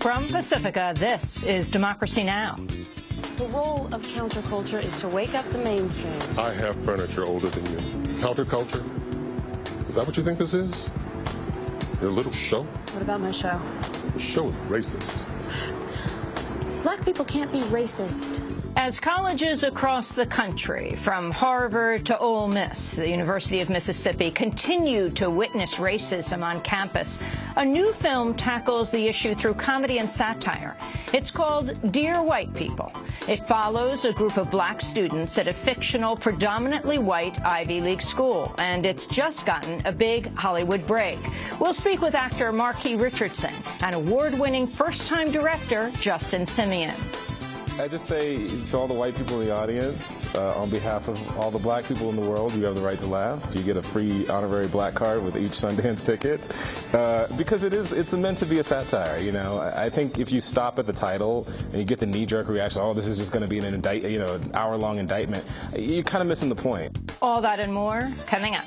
From Pacifica, this is Democracy Now! The role of counterculture is to wake up the mainstream. I have furniture older than you. Counterculture? Is that what you think this is? Your little show? What about my show? The show is racist. Black people can't be racist. As colleges across the country, from Harvard to Ole Miss, the University of Mississippi, continue to witness racism on campus, a new film tackles the issue through comedy and satire. It's called Dear White People. It follows a group of black students at a fictional, predominantly white Ivy League school, and it's just gotten a big Hollywood break. We'll speak with actor Marquis Richardson and award-winning first-time director Justin Simeon. I just say to all the white people in the audience, on behalf of all the black people in the world, you have the right to laugh. You get a free honorary black card with each Sundance ticket, because it's meant to be a satire. You know, I think if you stop at the title and you get the knee-jerk reaction, oh, this is just going to be an hour-long indictment, you're kind of missing the point. All that and more coming up.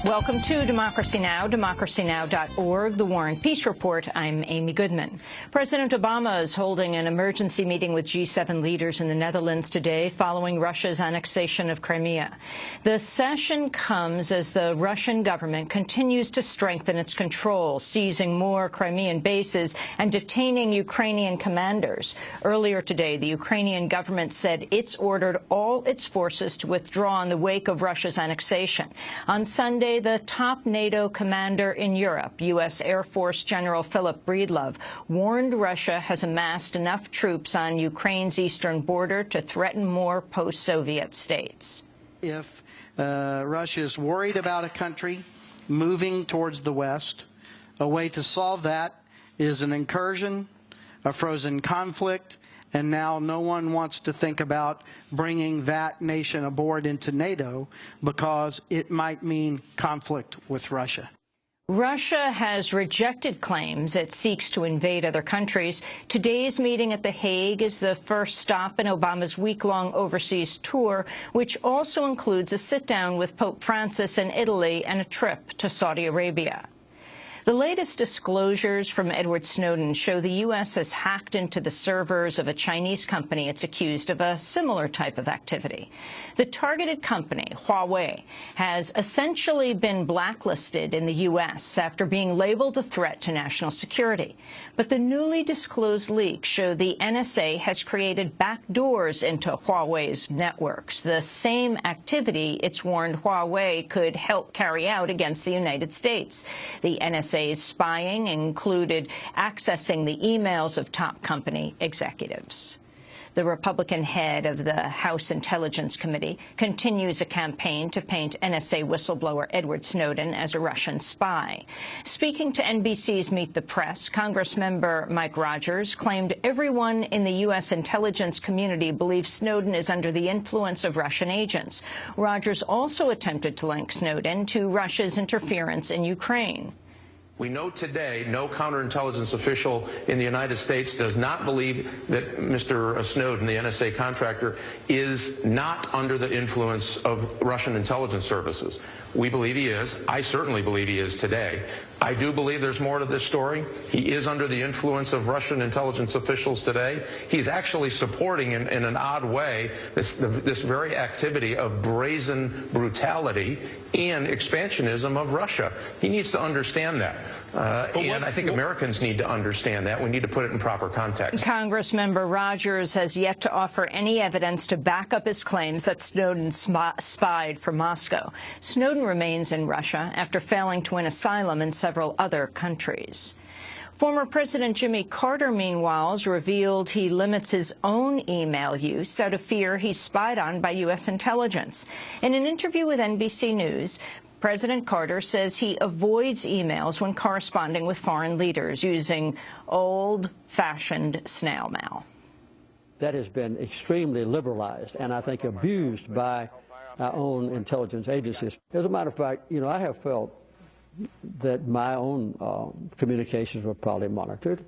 Welcome to Democracy Now!, democracynow.org, The War and Peace Report. I'm Amy Goodman. President Obama is holding an emergency meeting with G7 leaders in the Netherlands today following Russia's annexation of Crimea. The session comes as the Russian government continues to strengthen its control, seizing more Crimean bases and detaining Ukrainian commanders. Earlier today, the Ukrainian government said it's ordered all its forces to withdraw in the wake of Russia's annexation. On Sunday, the top NATO commander in Europe, U.S. Air Force General Philip Breedlove, warned Russia has amassed enough troops on Ukraine's eastern border to threaten more post-Soviet states. If Russia is worried about a country moving towards the West, a way to solve that is an incursion, a frozen conflict, and now no one wants to think about bringing that nation aboard into NATO because it might mean conflict with Russia. Russia has rejected claims it seeks to invade other countries. Today's meeting at The Hague is the first stop in Obama's week-long overseas tour, which also includes a sit-down with Pope Francis in Italy and a trip to Saudi Arabia. The latest disclosures from Edward Snowden show the U.S. has hacked into the servers of a Chinese company it's accused of a similar type of activity. The targeted company, Huawei, has essentially been blacklisted in the U.S. after being labeled a threat to national security. But the newly disclosed leaks show the NSA has created backdoors into Huawei's networks, the same activity it's warned Huawei could help carry out against the United States. The NSA's spying included accessing the emails of top company executives. The Republican head of the House Intelligence Committee continues a campaign to paint NSA whistleblower Edward Snowden as a Russian spy. Speaking to NBC's Meet the Press, Congressmember Mike Rogers claimed everyone in the U.S. intelligence community believes Snowden is under the influence of Russian agents. Rogers also attempted to link Snowden to Russia's interference in Ukraine. We know today no counterintelligence official in the United States does not believe that Mr. Snowden, the NSA contractor, is not under the influence of Russian intelligence services. We believe he is. I certainly believe he is today. I do believe there's more to this story. He is under the influence of Russian intelligence officials today. He's actually supporting, in an odd way, this very activity of brazen brutality and expansionism of Russia. He needs to understand that. And I think Americans need to understand that. We need to put it in proper context. Congressmember Rogers has yet to offer any evidence to back up his claims that Snowden spied for Moscow. Snowden remains in Russia after failing to win asylum in several other countries. Former President Jimmy Carter, meanwhile, has revealed he limits his own email use out of fear he's spied on by U.S. intelligence. In an interview with NBC News, President Carter says he avoids emails when corresponding with foreign leaders using old-fashioned snail mail. That has been extremely liberalized and I think abused by our own intelligence agencies. As a matter of fact, I have felt that my own communications were probably monitored.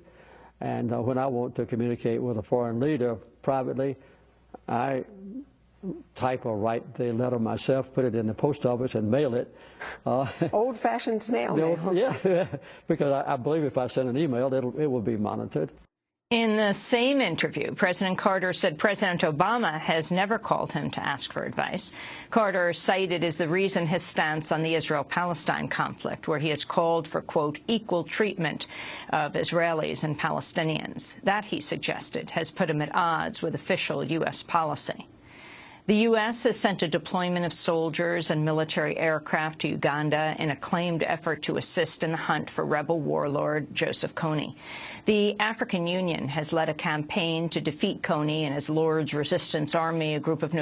And when I want to communicate with a foreign leader privately, I type or write the letter myself, put it in the post office and mail it. Old-fashioned snail mail. Yeah, because I believe if I send an email, it will be monitored. In the same interview, President Carter said President Obama has never called him to ask for advice. Carter cited as the reason his stance on the Israel-Palestine conflict, where he has called for, quote, equal treatment of Israelis and Palestinians. That, he suggested, has put him at odds with official U.S. policy. The U.S. has sent a deployment of soldiers and military aircraft to Uganda in a claimed effort to assist in the hunt for rebel warlord Joseph Kony. The African Union has led a campaign to defeat Kony and his Lord's Resistance Army, a group that's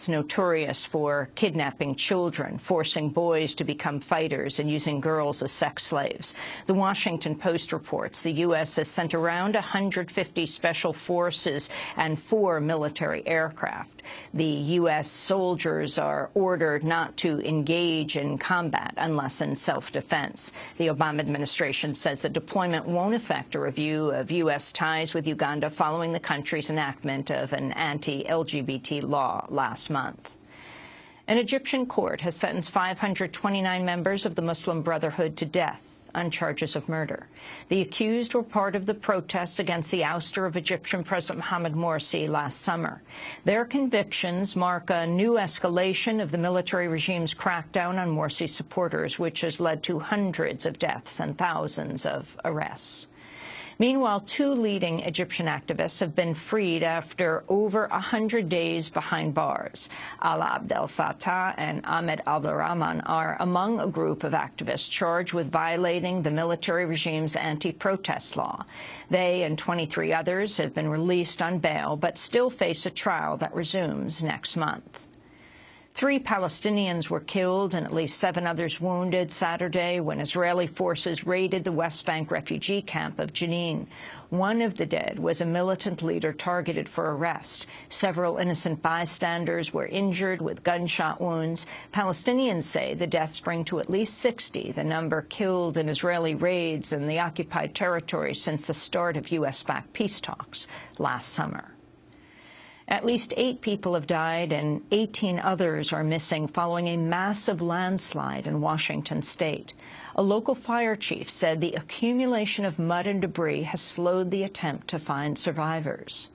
notorious for kidnapping children, forcing boys to become fighters, and using girls as sex slaves. The Washington Post reports the U.S. has sent around 150 special forces and 4 military aircraft. The U.S. soldiers are ordered not to engage in combat unless in self-defense. The Obama administration says the deployment won't affect a review of U.S. ties with Uganda following the country's enactment of an anti-LGBT law last month. An Egyptian court has sentenced 529 members of the Muslim Brotherhood to death on charges of murder. The accused were part of the protests against the ouster of Egyptian President Mohamed Morsi last summer. Their convictions mark a new escalation of the military regime's crackdown on Morsi's supporters, which has led to hundreds of deaths and thousands of arrests. Meanwhile, 2 leading Egyptian activists have been freed after over 100 days behind bars. Alaa Abdel Fattah and Ahmed Abdurrahman are among a group of activists charged with violating the military regime's anti-protest law. They and 23 others have been released on bail, but still face a trial that resumes next month. 3 Palestinians were killed and at least 7 others wounded Saturday when Israeli forces raided the West Bank refugee camp of Jenin. One of the dead was a militant leader targeted for arrest. Several innocent bystanders were injured with gunshot wounds. Palestinians say the deaths bring to at least 60 the number killed in Israeli raids in the occupied territory since the start of U.S.-backed peace talks last summer. At least 8 people have died and 18 others are missing following a massive landslide in Washington state. A local fire chief said the accumulation of mud and debris has slowed the attempt to find survivors.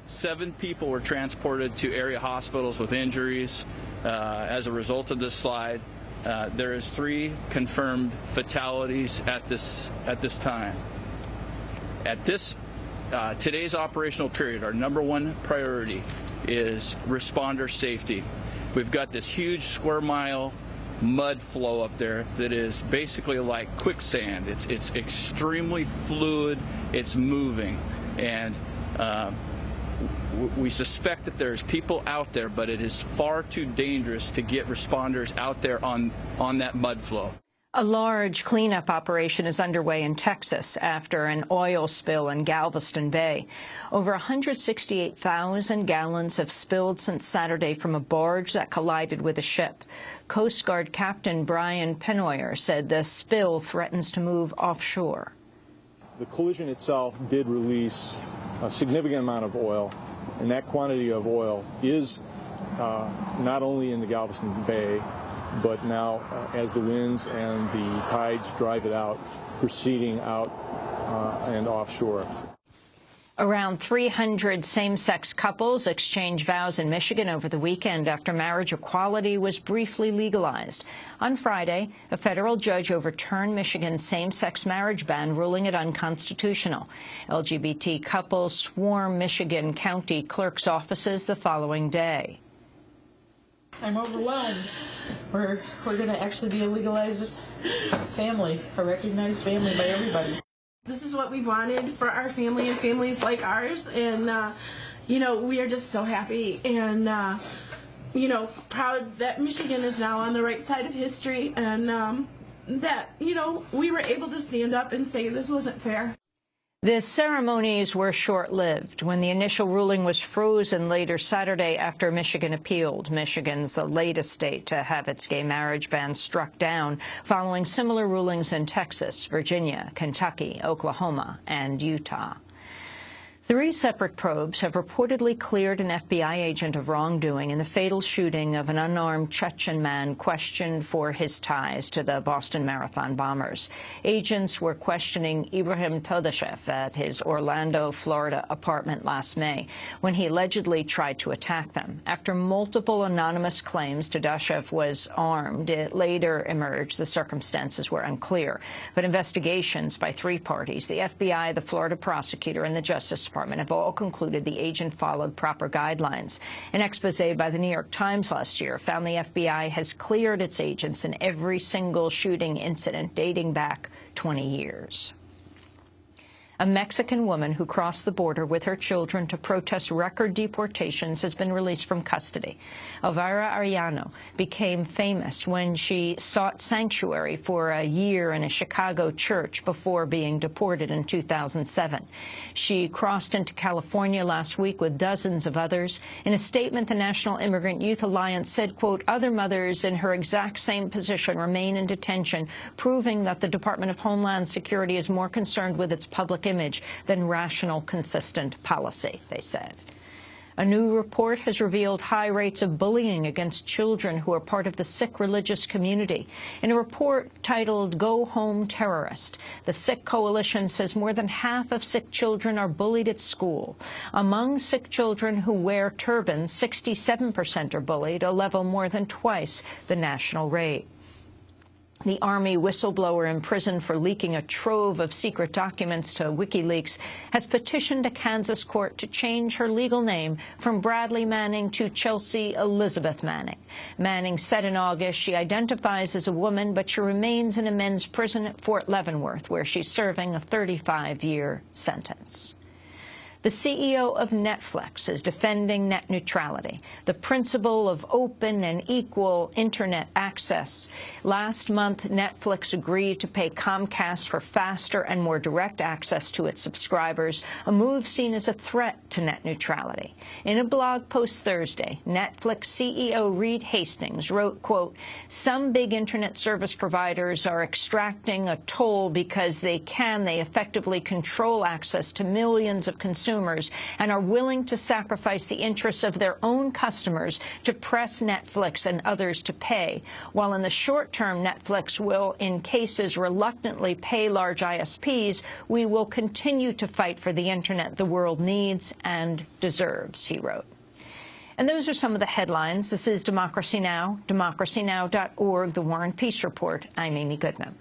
7 people were transported to area hospitals with injuries as a result of this slide. There is 3 confirmed fatalities at this time. At today's operational period, our #1 priority is responder safety. We've got this huge square-mile mud flow up there that is basically like quicksand. It's extremely fluid. It's moving, and we suspect that there's people out there, but it is far too dangerous to get responders out there on that mud flow. A large cleanup operation is underway in Texas after an oil spill in Galveston Bay. Over 168,000 gallons have spilled since Saturday from a barge that collided with a ship. Coast Guard Captain Brian Pennoyer said the spill threatens to move offshore. The collision itself did release a significant amount of oil, and that quantity of oil is not only in the Galveston Bay, but now, as the winds and the tides drive it out, proceeding out and offshore. Around 300 same-sex couples exchanged vows in Michigan over the weekend after marriage equality was briefly legalized. On Friday, a federal judge overturned Michigan's same-sex marriage ban, ruling it unconstitutional. LGBT couples swarmed Michigan county clerks' offices the following day. I'm overwhelmed. We're going to actually be a legalized family, a recognized family by everybody. This is what we wanted for our family and families like ours, and you know, we are just so happy and you know, proud that Michigan is now on the right side of history, and that, you know, we were able to stand up and say this wasn't fair. The ceremonies were short-lived when the initial ruling was frozen later Saturday after Michigan appealed. Michigan's the latest state to have its gay marriage ban struck down, following similar rulings in Texas, Virginia, Kentucky, Oklahoma, and Utah. 3 separate probes have reportedly cleared an FBI agent of wrongdoing in the fatal shooting of an unarmed Chechen man questioned for his ties to the Boston Marathon bombers. Agents were questioning Ibrahim Todashev at his Orlando, Florida apartment last May when he allegedly tried to attack them. After multiple anonymous claims Todashev was armed, it later emerged the circumstances were unclear. But investigations by 3 parties, the FBI, the Florida prosecutor, and the Justice Department, have all concluded the agent followed proper guidelines. An expose by the New York Times last year found the FBI has cleared its agents in every single shooting incident dating back 20 years. A Mexican woman who crossed the border with her children to protest record deportations has been released from custody. Elvira Arellano became famous when she sought sanctuary for a year in a Chicago church before being deported in 2007. She crossed into California last week with dozens of others. In a statement, the National Immigrant Youth Alliance said, quote, other mothers in her exact same position remain in detention, proving that the Department of Homeland Security is more concerned with its public image than rational, consistent policy, they said. A new report has revealed high rates of bullying against children who are part of the Sikh religious community. In a report titled Go Home Terrorist, the Sikh Coalition says more than half of Sikh children are bullied at school. Among Sikh children who wear turbans, 67% are bullied, a level more than twice the national rate. The Army whistleblower imprisoned for leaking a trove of secret documents to WikiLeaks has petitioned a Kansas court to change her legal name from Bradley Manning to Chelsea Elizabeth Manning. Manning said in August she identifies as a woman, but she remains in a men's prison at Fort Leavenworth, where she's serving a 35-year sentence. The CEO of Netflix is defending net neutrality, the principle of open and equal Internet access. Last month, Netflix agreed to pay Comcast for faster and more direct access to its subscribers, a move seen as a threat to net neutrality. In a blog post Thursday, Netflix CEO Reed Hastings wrote, quote, some big Internet service providers are extracting a toll because they effectively control access to millions of consumers and are willing to sacrifice the interests of their own customers to press Netflix and others to pay. While in the short term, Netflix will, in cases, reluctantly pay large ISPs, we will continue to fight for the Internet the world needs and deserves, he wrote. And those are some of the headlines. This is Democracy Now!, democracynow.org, The War and Peace Report. I'm Amy Goodman.